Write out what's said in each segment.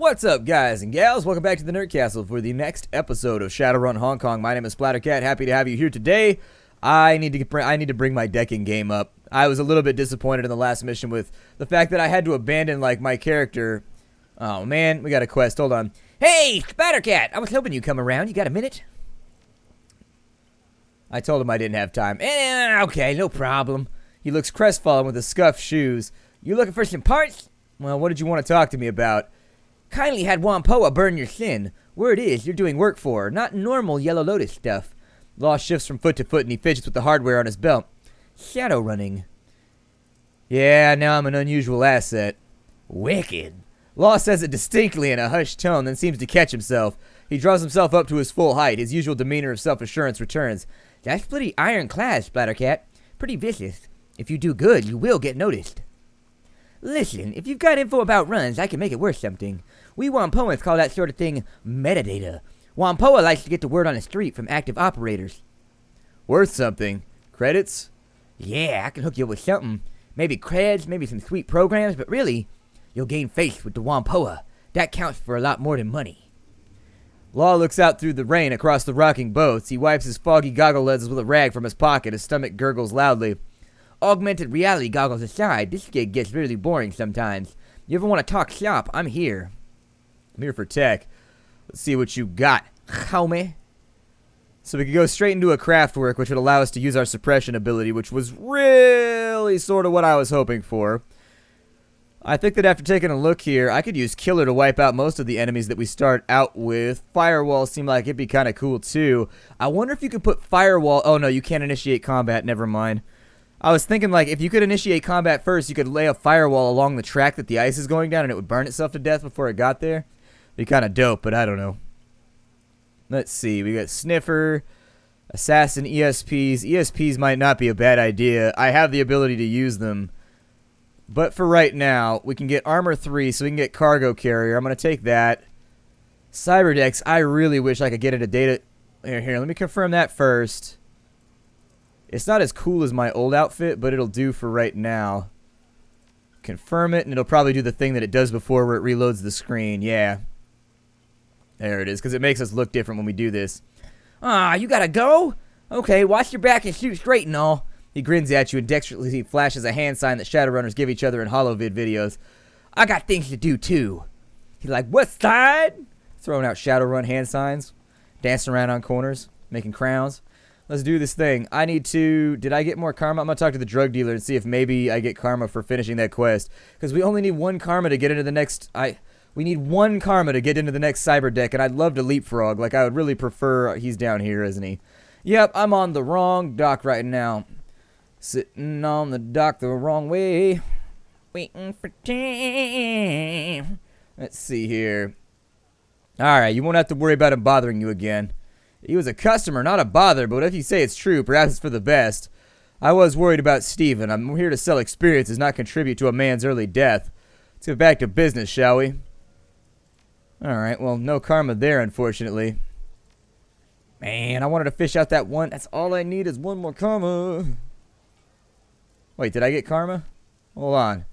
What's up, guys and gals? Welcome back to the Nerd Castle for the next episode of Shadowrun Hong Kong. My name is Splattercat. Happy to have you here today. I need to bring my decking game up. I was a little bit disappointed in the last mission with the fact that I had to abandon, like, my character. Oh, man, we got a quest. Hold on. Hey, Splattercat! I was hoping you'd come around. You got a minute? I told him I didn't have time. Okay, no problem. He looks crestfallen with his scuffed shoes. You looking for some parts? Well, what did you want to talk to me about? Kindly had Wampoa burn your sin. Word is, you're doing work for her, not normal Yellow Lotus stuff. Law shifts from foot to foot and he fidgets with the hardware on his belt. Shadowrunning. Yeah, now I'm an unusual asset. Wicked. Law says it distinctly in a hushed tone, then seems to catch himself. He draws himself up to his full height. His usual demeanor of self-assurance returns. That's pretty ironclad, Splattercat. Pretty vicious. If you do good, you will get noticed. Listen, if you've got info about runs, I can make it worth something. We Wampoans call that sort of thing metadata. Wampoa likes to get the word on the street from active operators. Worth something? Credits? Yeah, I can hook you up with something. Maybe creds, maybe some sweet programs, but really, you'll gain face with the Wampoa. That counts for a lot more than money. Law looks out through the rain across the rocking boats. He wipes his foggy goggle lenses with a rag from his pocket. His stomach gurgles loudly. Augmented reality goggles aside, this gig gets really boring sometimes. You ever want to talk shop? I'm here. I'm here for tech. Let's see what you got, homie. So we could go straight into a craft work, which would allow us to use our suppression ability, which was really sort of what I was hoping for. I think that after taking a look here, I could use Killer to wipe out most of the enemies that we start out with. Firewall seemed like it'd be kind of cool, too. I wonder if you could put Firewall... Oh, no, you can't initiate combat. Never mind. I was thinking, like, if you could initiate combat first, you could lay a firewall along the track that the ice is going down, and it would burn itself to death before it got there. Be kind of dope, but I don't know. Let's see. We got Sniffer, Assassin, ESPs. ESPs might not be a bad idea. I have the ability to use them. But for right now, we can get Armor 3, so we can get Cargo Carrier. I'm going to take that. Cyberdex, I really wish I could get into data... Here, let me confirm that first. It's not as cool as my old outfit, but it'll do for right now. Confirm it, and it'll probably do the thing that it does before where it reloads the screen. Yeah. There it is, because it makes us look different when we do this. Ah, you gotta go? Okay, watch your back and shoot straight and all. He grins at you and dexterously flashes a hand sign that Shadowrunners give each other in holovid videos. I got things to do, too. He's like, what side? Throwing out Shadowrun hand signs. Dancing around on corners. Making crowns. Let's do this thing. I need to... Did I get more karma? I'm going to talk to the drug dealer and see if maybe I get karma for finishing that quest. Because we only need one karma to get into the next... We need one karma to get into the next cyber deck, and I'd love to leapfrog. Like, I would really prefer... He's down here, isn't he? Yep, I'm on the wrong dock right now. Sitting on the dock the wrong way. Waiting for time. Let's see here. Alright, you won't have to worry about him bothering you again. He was a customer, not a bother, but if you say it's true, perhaps it's for the best. I was worried about Steven. I'm here to sell experiences, not contribute to a man's early death. Let's get back to business, shall we? Alright, well, no karma there, unfortunately. Man, I wanted to fish out that one. That's all I need is one more karma. Wait, did I get karma? Hold on.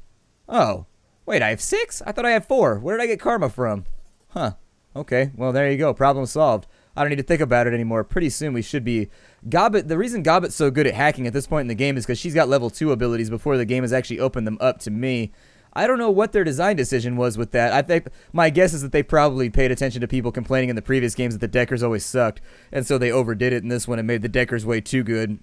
Oh, wait, I have 6? I thought I had 4. Where did I get karma from? Huh. Okay, well, there you go. Problem solved. I don't need to think about it anymore. Pretty soon we should be... Gobbet, the reason Gobbet's so good at hacking at this point in the game is because she's got level 2 abilities before the game has actually opened them up to me. I don't know what their design decision was with that. I think my guess is that they probably paid attention to people complaining in the previous games that the Deckers always sucked, and so they overdid it in this one and made the Deckers way too good.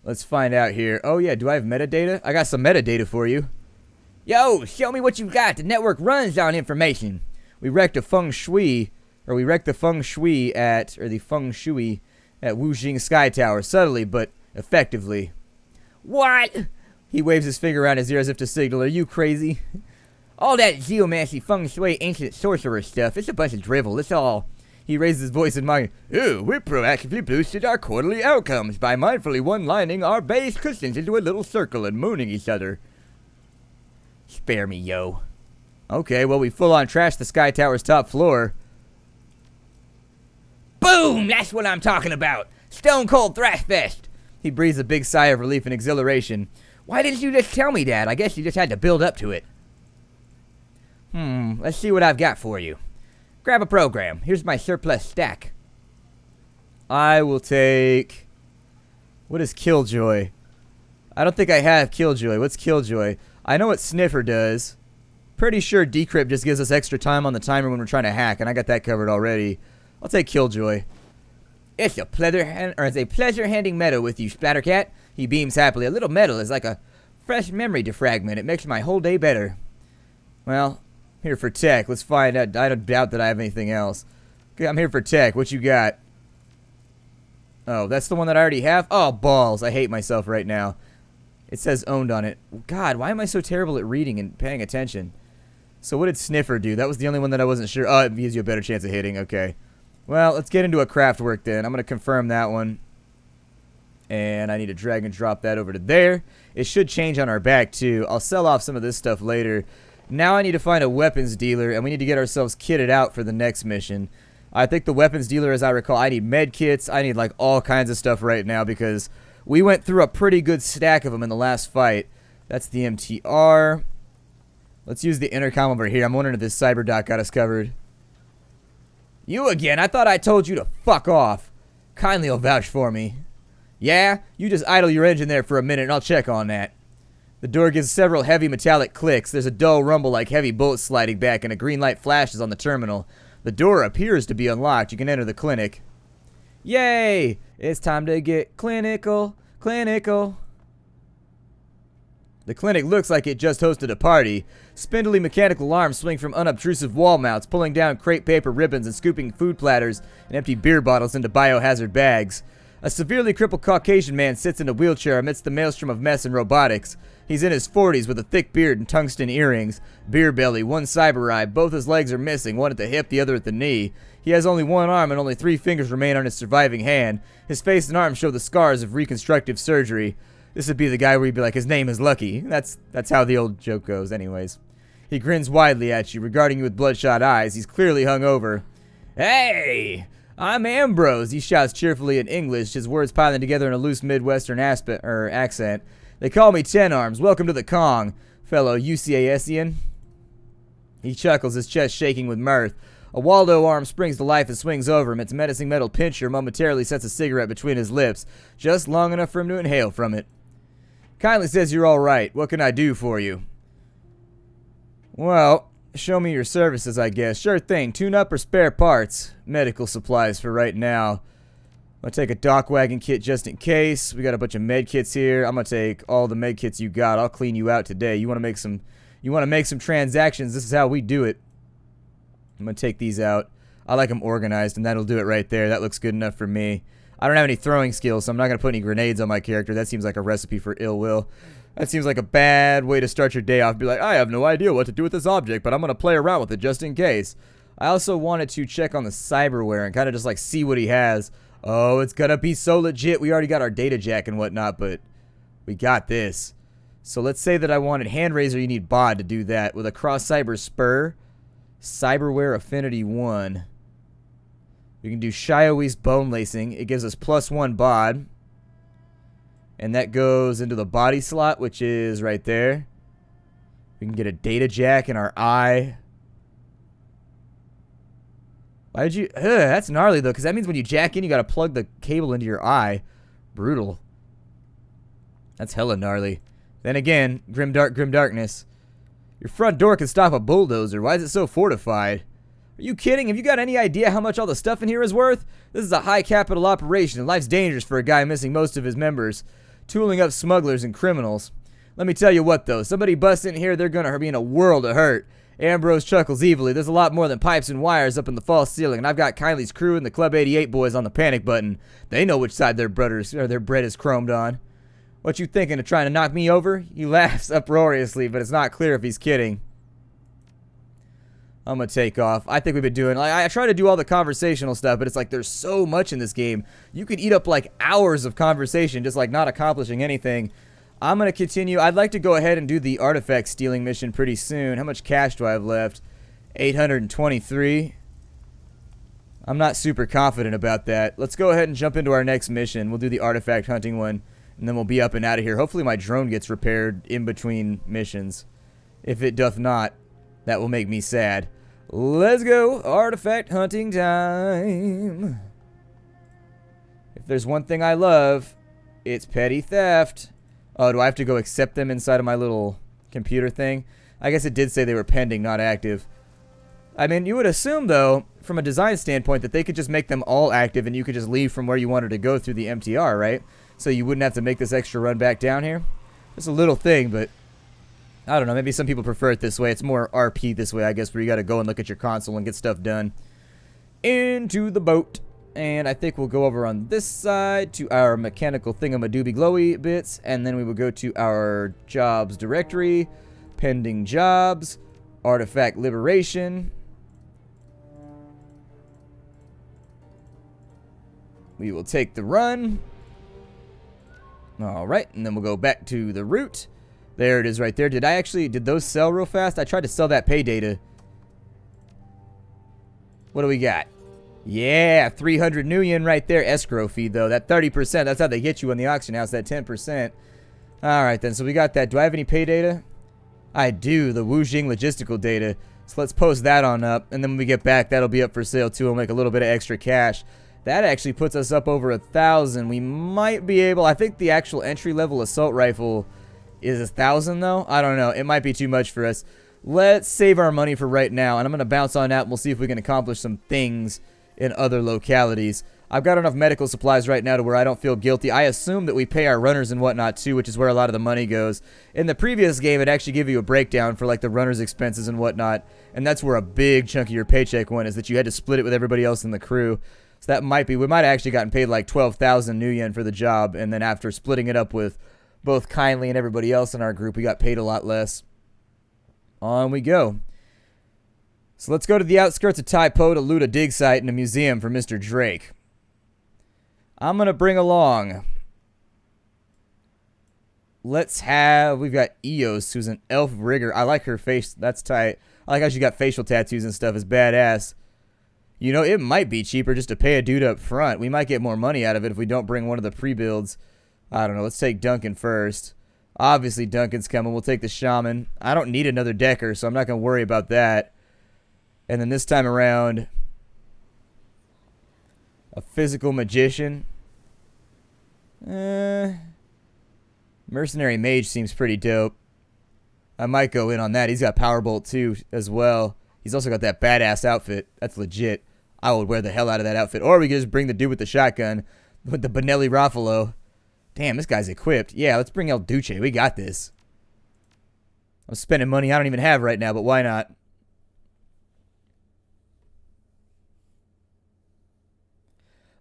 Let's find out here. Oh yeah, do I have metadata? I got some metadata for you. Yo, show me what you got. The network runs on information. We wrecked the feng shui at Wujing Sky Tower, subtly but effectively. What? He waves his finger around his ear as if to signal. Are you crazy? All that geomancy, feng shui, ancient sorcerer stuff, it's a bunch of drivel, it's all. He raised his voice in mine. Oh, we proactively boosted our quarterly outcomes by mindfully one-lining our base cushions into a little circle and mooning each other. Spare me, yo. Okay, well, we full-on trashed the Sky Tower's top floor. Boom! That's what I'm talking about! Stone Cold Thrash Fest! He breathes a big sigh of relief and exhilaration. Why didn't you just tell me that? I guess you just had to build up to it. Let's see what I've got for you. Grab a program. Here's my surplus stack. I will take... What is Killjoy? I don't think I have Killjoy. What's Killjoy? I know what Sniffer does. Pretty sure Decrypt just gives us extra time on the timer when we're trying to hack, and I got that covered already. I'll take Killjoy. It's a pleasure handing metal with you, Splattercat. He beams happily. A little metal is like a fresh memory defragment. It makes my whole day better. Well, I'm here for tech. Let's find out. I don't doubt that I have anything else. Okay, I'm here for tech. What you got? Oh, that's the one that I already have? Oh, balls. I hate myself right now. It says owned on it. God, why am I so terrible at reading and paying attention? So what did Sniffer do? That was the only one that I wasn't sure. Oh, it gives you a better chance of hitting. Okay. Well, let's get into a craft work then. I'm going to confirm that one. And I need to drag and drop that over to there. It should change on our back too. I'll sell off some of this stuff later. Now I need to find a weapons dealer, and we need to get ourselves kitted out for the next mission. I think the weapons dealer, as I recall, I need med kits. I need like all kinds of stuff right now because we went through a pretty good stack of them in the last fight. That's the MTR. Let's use the intercom over here. I'm wondering if this cyberdoc got us covered. You again? I thought I told you to fuck off. Kindly will vouch for me. Yeah? You just idle your engine there for a minute and I'll check on that. The door gives several heavy metallic clicks. There's a dull rumble like heavy bolts sliding back and a green light flashes on the terminal. The door appears to be unlocked. You can enter the clinic. Yay! It's time to get clinical. Clinical. The clinic looks like it just hosted a party. Spindly mechanical arms swing from unobtrusive wall mounts, pulling down crepe paper ribbons and scooping food platters and empty beer bottles into biohazard bags. A severely crippled Caucasian man sits in a wheelchair amidst the maelstrom of mess and robotics. He's in his 40s with a thick beard and tungsten earrings, beer belly, one cyber eye, both his legs are missing, one at the hip, the other at the knee. He has only one arm and only 3 fingers remain on his surviving hand. His face and arms show the scars of reconstructive surgery. This would be the guy where you'd be like, his name is Lucky. That's how the old joke goes anyways. He grins widely at you, regarding you with bloodshot eyes. He's clearly hungover. Hey! I'm Ambrose, he shouts cheerfully in English, his words piling together in a loose Midwestern accent. They call me Ten Arms. Welcome to the Kong, fellow UCASian. He chuckles, his chest shaking with mirth. A Waldo arm springs to life and swings over him. Its menacing metal pincher momentarily sets a cigarette between his lips, just long enough for him to inhale from it. Kindly says you're all right. What can I do for you? Well, show me your services, I guess. Sure thing. Tune-up or spare parts. Medical supplies for right now. I'm going to take a dock wagon kit just in case. We got a bunch of med kits here. I'm going to take all the med kits you got. I'll clean you out today. You want to make some transactions. This is how we do it. I'm going to take these out. I like them organized, and that'll do it right there. That looks good enough for me. I don't have any throwing skills, so I'm not going to put any grenades on my character. That seems like a recipe for ill will. That seems like a bad way to start your day off. Be like, I have no idea what to do with this object, but I'm going to play around with it just in case. I also wanted to check on the cyberware and kind of just like see what he has. Oh, it's going to be so legit. We already got our data jack and whatnot, but we got this. So let's say that I wanted hand raiser. You need bod to do that. With a cross cyber spur, cyberware affinity 1. We can do Shiowi's bone lacing. It gives us +1 bod. And that goes into the body slot, which is right there. We can get a data jack in our eye. Why did you... that's gnarly, though, because that means when you jack in, you got to plug the cable into your eye. Brutal. That's hella gnarly. Then again, grim darkness. Your front door can stop a bulldozer. Why is it so fortified? Are you kidding? Have you got any idea how much all the stuff in here is worth? This is a high capital operation, and life's dangerous for a guy missing most of his members. Tooling up smugglers and criminals. Let me tell you what, though. Somebody busts in here, they're gonna be in a world of hurt. Ambrose chuckles evilly. There's a lot more than pipes and wires up in the false ceiling, and I've got Kindly's crew and the Club 88 boys on the panic button. They know which side their bread is chromed on. What you thinking of trying to knock me over? He laughs uproariously, but it's not clear if he's kidding. I'm gonna take off. I think we've been doing... I try to do all the conversational stuff, but it's like there's so much in this game. You could eat up like hours of conversation just like not accomplishing anything. I'm gonna continue. I'd like to go ahead and do the artifact stealing mission pretty soon. How much cash do I have left? 823. I'm not super confident about that. Let's go ahead and jump into our next mission. We'll do the artifact hunting one, and then we'll be up and out of here. Hopefully my drone gets repaired in between missions. If it doth not, That will make me sad. Let's go. Artifact hunting time. If there's one thing I love, it's petty theft. Oh, do I have to go accept them inside of my little computer thing? I guess it did say they were pending, not active. I mean, you would assume, though, from a design standpoint, that they could just make them all active and you could just leave from where you wanted to go through the MTR, right? So you wouldn't have to make this extra run back down here. It's a little thing, but I don't know. Maybe some people prefer it this way. It's more RP this way, I guess, where you got to go and look at your console and get stuff done. Into the boat. And I think we'll go over on this side to our mechanical thingamadooby glowy bits. And then we will go to our jobs directory. Pending jobs. Artifact liberation. We will take the run. Alright, and then we'll go back to the route. There it is right there. Did those sell real fast? I tried to sell that pay data. What do we got? Yeah, 300 new yen right there. Escrow fee, though. That 30%, that's how they get you in the auction house, that 10%. Alright, then, so we got that. Do I have any pay data? I do, the Wujing logistical data. So let's post that on up, and then when we get back, that'll be up for sale, too. We'll make a little bit of extra cash. That actually puts us up over 1,000. We might be able... I think the actual entry-level assault rifle is 1,000, though. I don't know. It might be too much for us. Let's save our money for right now, and I'm going to bounce on out, and we'll see if we can accomplish some things in other localities. I've got enough medical supplies right now to where I don't feel guilty. I assume that we pay our runners and whatnot, too, which is where a lot of the money goes. In the previous game, it actually gave you a breakdown for, like, the runners' expenses and whatnot, and that's where a big chunk of your paycheck went, is that you had to split it with everybody else in the crew. So that might be, we might have actually gotten paid like 12,000 new yen for the job, and then after splitting it up with both Kindly and everybody else in our group, we got paid a lot less. On we go. So let's go to the outskirts of Taipo to loot a dig site and a museum for Mr. Drake. I'm going to bring along... we've got Eos, who's an elf rigger. I like her face, that's tight. I like how she got facial tattoos and stuff, it's badass. You know, it might be cheaper just to pay a dude up front. We might get more money out of it if we don't bring one of the pre-builds. I don't know. Let's take Duncan first. Obviously, Duncan's coming. We'll take the Shaman. I don't need another Decker, so I'm not going to worry about that. And then this time around, a Physical Magician. Mercenary Mage seems pretty dope. I might go in on that. He's got Powerbolt too as well. He's also got that badass outfit. That's legit. I would wear the hell out of that outfit. Or we could just bring the dude with the shotgun with the Benelli Raffalo. Damn, this guy's equipped. Yeah, let's bring El Duce. We got this. I'm spending money I don't even have right now, but why not?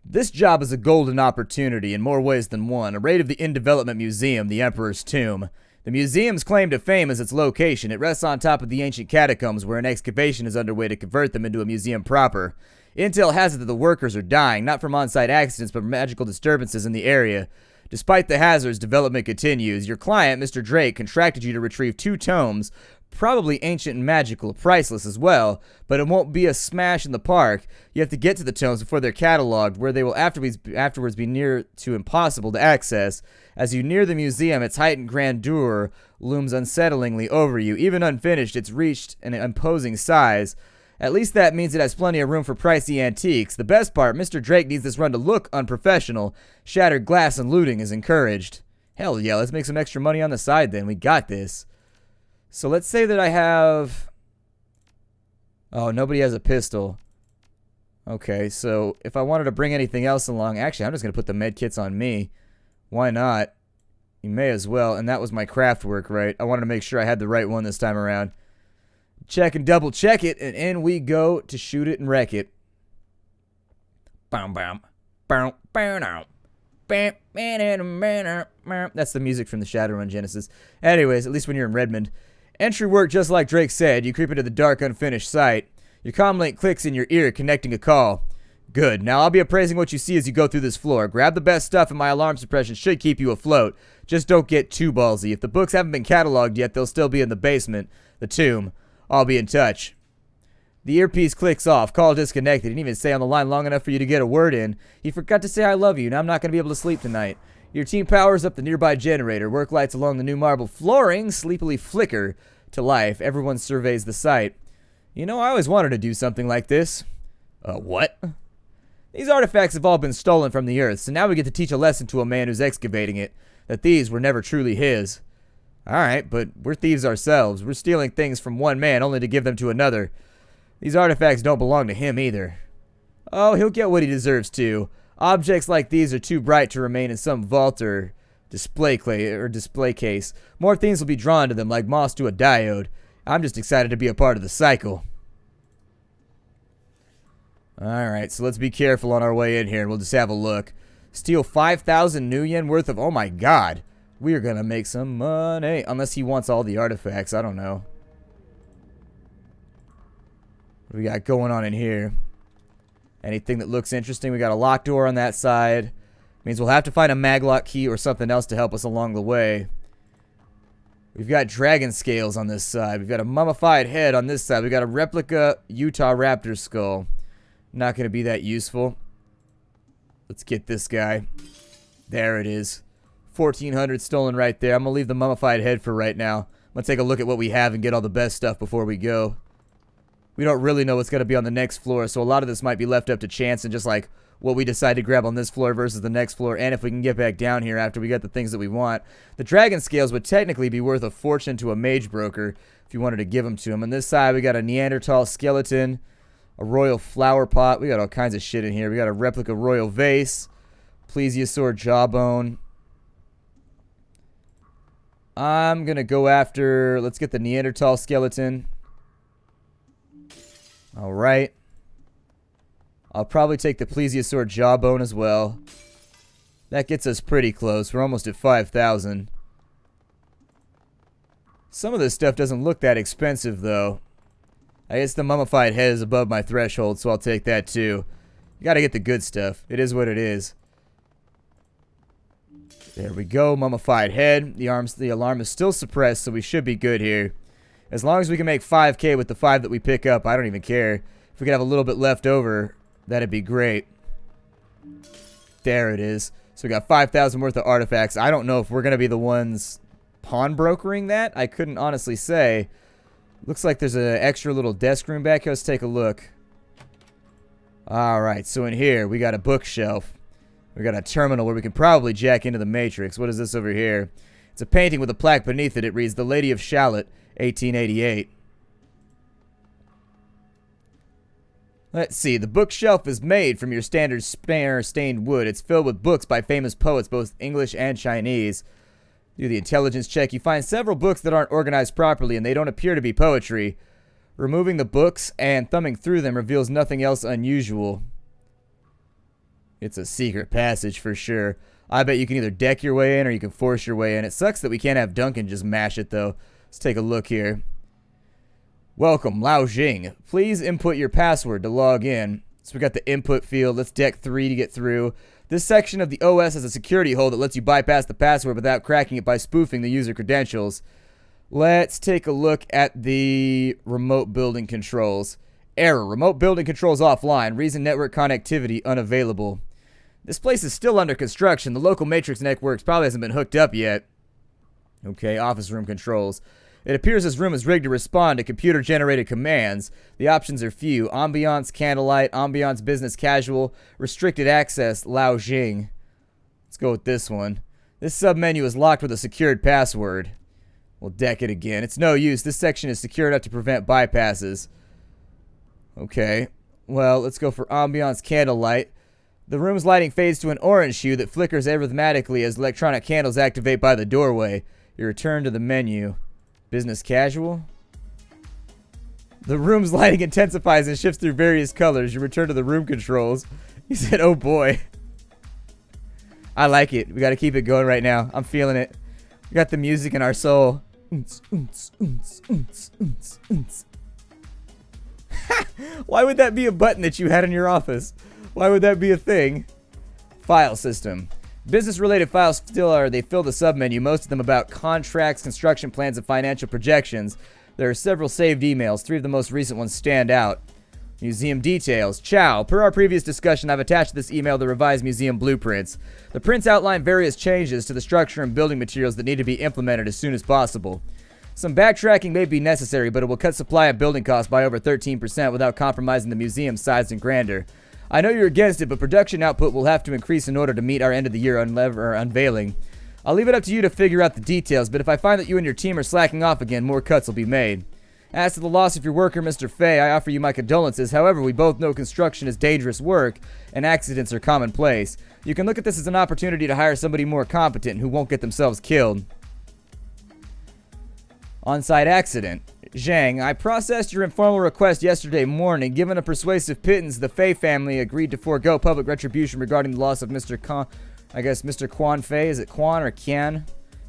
This job is a golden opportunity in more ways than one. A raid of the in-development museum, the Emperor's Tomb. The museum's claim to fame is its location. It rests on top of the ancient catacombs where an excavation is underway to convert them into a museum proper. Intel has it that the workers are dying, not from on-site accidents, but from magical disturbances in the area. Despite the hazards, development continues. Your client, Mr. Drake, contracted you to retrieve 2 tomes, probably ancient and magical, priceless as well, but it won't be a smash in the park. You have to get to the tomes before they're cataloged, where they will afterwards be near to impossible to access. As you near the museum, its heightened grandeur looms unsettlingly over you. Even unfinished, it's reached an imposing size. At least that means it has plenty of room for pricey antiques. The best part, Mr. Drake needs this run to look unprofessional. Shattered glass and looting is encouraged. Hell yeah, let's make some extra money on the side then. We got this. So let's say that I have... Oh, nobody has a pistol. Okay, so if I wanted to bring anything else along... Actually, I'm just going to put the med kits on me. Why not? You may as well. And that was my craft work, right? I wanted to make sure I had the right one this time around. Check and double check it, and in we go to shoot it and wreck it. That's the music from the Shadowrun Genesis. Anyways, at least when you're in Redmond. Entry work just like Drake said. You creep into the dark, unfinished site. Your comlink clicks in your ear, connecting a call. Good. Now I'll be appraising what you see as you go through this floor. Grab the best stuff, and my alarm suppression should keep you afloat. Just don't get too ballsy. If the books haven't been cataloged yet, they'll still be in the basement, the tomb. I'll be in touch. The earpiece clicks off. Call disconnected. Didn't even stay on the line long enough for you to get a word in. He forgot to say I love you. Now I'm not going to be able to sleep tonight. Your team powers up the nearby generator. Work lights along the new marble flooring sleepily flicker. to life. Everyone surveys the site. You know, I always wanted to do something like this. What? These artifacts have all been stolen from the earth, so now we get to teach a lesson to a man who's excavating it, that these were never truly his. Alright, but we're thieves ourselves. We're stealing things from one man only to give them to another. These artifacts don't belong to him either. Oh, he'll get what he deserves to. Objects like these are too bright to remain in some vault or display case. More things will be drawn to them like moss to a diode. I'm just excited to be a part of the cycle. Alright, so let's be careful on our way in here and we'll just have a look. Steal 5,000 new yen worth of... Oh my god. We are gonna make some money. Unless he wants all the artifacts. I don't know. What do we got going on in here? Anything that looks interesting? We got a locked door on that side. Means we'll have to find a maglock key or something else to help us along the way. We've got dragon scales on this side. We've got a mummified head on this side. We've got a replica Utah raptor skull. Not going to be that useful. Let's get this guy. There it is. 1,400 stolen right there. I'm going to leave the mummified head for right now. I'm going to take a look at what we have and get all the best stuff before we go. We don't really know what's going to be on the next floor, so a lot of this might be left up to chance and just like what we decide to grab on this floor versus the next floor, and if we can get back down here after we get the things that we want. The dragon scales would technically be worth a fortune to a mage broker if you wanted to give them to him. On this side, we got a Neanderthal skeleton, a royal flower pot. We got all kinds of shit in here. We got a replica royal vase, plesiosaur jawbone. I'm going to go after, let's get the Neanderthal skeleton. Alright. I'll probably take the plesiosaur jawbone as well. That gets us pretty close. We're almost at 5,000. Some of this stuff doesn't look that expensive, though. I guess the mummified head is above my threshold, so I'll take that too. You gotta get the good stuff. It is what it is. There we go, mummified head. The alarm is still suppressed, so we should be good here. As long as we can make 5K with the 5 that we pick up, I don't even care. If we could have a little bit left over, that'd be great. There it is. So we got 5,000 worth of artifacts. I don't know if we're gonna be the ones pawnbrokering that. I couldn't honestly say. Looks like there's an extra little desk room back here. Let's take a look. Alright, so in here, we got a bookshelf. We got a terminal where we can probably jack into the Matrix. What is this over here? It's a painting with a plaque beneath it. It reads, The Lady of Shalott, 1888. Let's see. The bookshelf is made from your standard spare stained wood. It's filled with books by famous poets, both English and Chinese. Do the intelligence check. You find several books that aren't organized properly, and they don't appear to be poetry. Removing the books and thumbing through them reveals nothing else unusual. It's a secret passage for sure. I bet you can either deck your way in or you can force your way in. It sucks that we can't have Duncan just mash it, though. Let's take a look here. Welcome, Lao Jing. Please input your password to log in. So we got the input field. Let's deck 3 to get through. This section of the OS has a security hole that lets you bypass the password without cracking it by spoofing the user credentials. Let's take a look at the remote building controls. Error. Remote building controls offline. Reason network connectivity unavailable. This place is still under construction. The local matrix networks probably hasn't been hooked up yet. Okay, office room controls. It appears this room is rigged to respond to computer-generated commands. The options are few. Ambiance, candlelight, ambiance, business casual, restricted access, Lao Jing. Let's go with this one. This submenu is locked with a secured password. We'll deck it again. It's no use. This section is secure enough to prevent bypasses. Okay. Well, let's go for ambiance, candlelight. The room's lighting fades to an orange hue that flickers arithmetically as electronic candles activate by the doorway. You return to the menu. Business casual. The room's lighting intensifies and shifts through various colors. You return to the room controls. He said, oh boy. I like it. We got to keep it going right now. I'm feeling it. We got the music in our soul. Why would that be a button that you had in your office? Why would that be a thing? File system. Business-related files they fill the submenu, most of them about contracts, construction plans, and financial projections. There are several saved emails. 3 of the most recent ones stand out. Museum details. Ciao. Per our previous discussion, I've attached to this email the revised museum blueprints. The prints outline various changes to the structure and building materials that need to be implemented as soon as possible. Some backtracking may be necessary, but it will cut supply and building costs by over 13% without compromising the museum's size and grandeur. I know you're against it, but production output will have to increase in order to meet our end of the year unveiling. I'll leave it up to you to figure out the details, but if I find that you and your team are slacking off again, more cuts will be made. As to the loss of your worker, Mr. Fay, I offer you my condolences. However, we both know construction is dangerous work, and accidents are commonplace. You can look at this as an opportunity to hire somebody more competent who won't get themselves killed. On-site accident. Zhang, I processed your informal request yesterday morning. Given a persuasive pittance, the Fei family agreed to forego public retribution regarding the loss of Mr. Mr. Quan Fei. Is it Quan or Qian?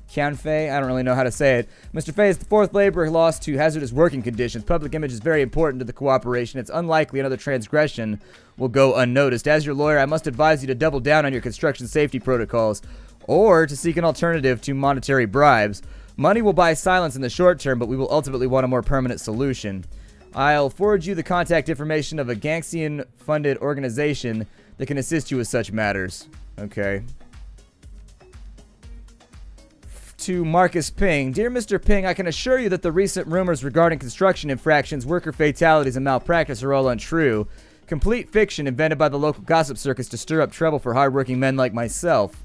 Qian Fei? I don't really know how to say it. Mr. Fei is the fourth laborer lost to hazardous working conditions. Public image is very important to the cooperation. It's unlikely another transgression will go unnoticed. As your lawyer, I must advise you to double down on your construction safety protocols, or to seek an alternative to monetary bribes. Money will buy silence in the short term, but we will ultimately want a more permanent solution. I'll forward you the contact information of a Gangxian-funded organization that can assist you with such matters. Okay. To Marcus Ping. Dear Mr. Ping, I can assure you that the recent rumors regarding construction infractions, worker fatalities, and malpractice are all untrue. Complete fiction invented by the local gossip circus to stir up trouble for hardworking men like myself.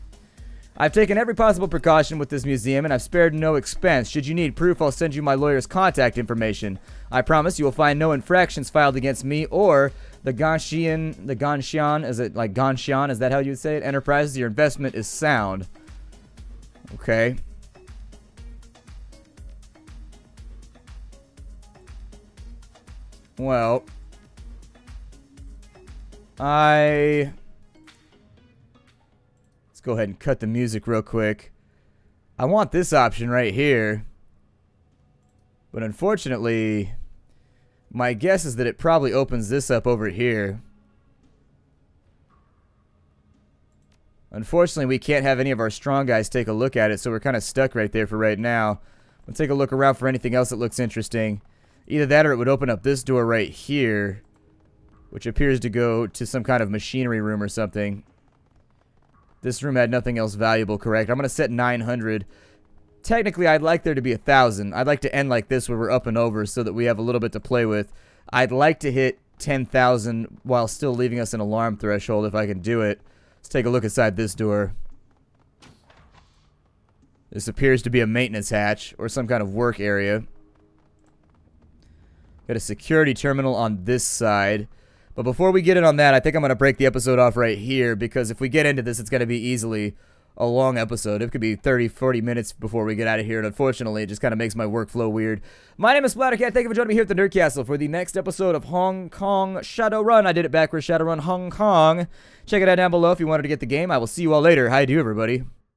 I've taken every possible precaution with this museum, and I've spared no expense. Should you need proof, I'll send you my lawyer's contact information. I promise you will find no infractions filed against me or the Ganshan, is it like Ganshan, is that how you would say it? Enterprises, your investment is sound. Okay. Well, let's go ahead and cut the music real quick. I want this option right here, but unfortunately, my guess is that it probably opens this up over here. Unfortunately, we can't have any of our strong guys take a look at it, so we're kind of stuck right there for right now. We'll take a look around for anything else that looks interesting. Either that or it would open up this door right here, which appears to go to some kind of machinery room or something. This room had nothing else valuable, correct? I'm going to set 900. Technically, I'd like there to be 1,000. I'd like to end like this where we're up and over so that we have a little bit to play with. I'd like to hit 10,000 while still leaving us an alarm threshold if I can do it. Let's take a look inside this door. This appears to be a maintenance hatch or some kind of work area. Got a security terminal on this side. But before we get in on that, I think I'm going to break the episode off right here, because if we get into this, it's going to be easily a long episode. It could be 30, 40 minutes before we get out of here, and unfortunately, it just kind of makes my workflow weird. My name is Splattercat. Thank you for joining me here at the Nerd Castle for the next episode of Hong Kong Shadowrun. I did it backwards, Shadowrun Hong Kong. Check it out down below if you wanted to get the game. I will see you all later. Hi to everybody.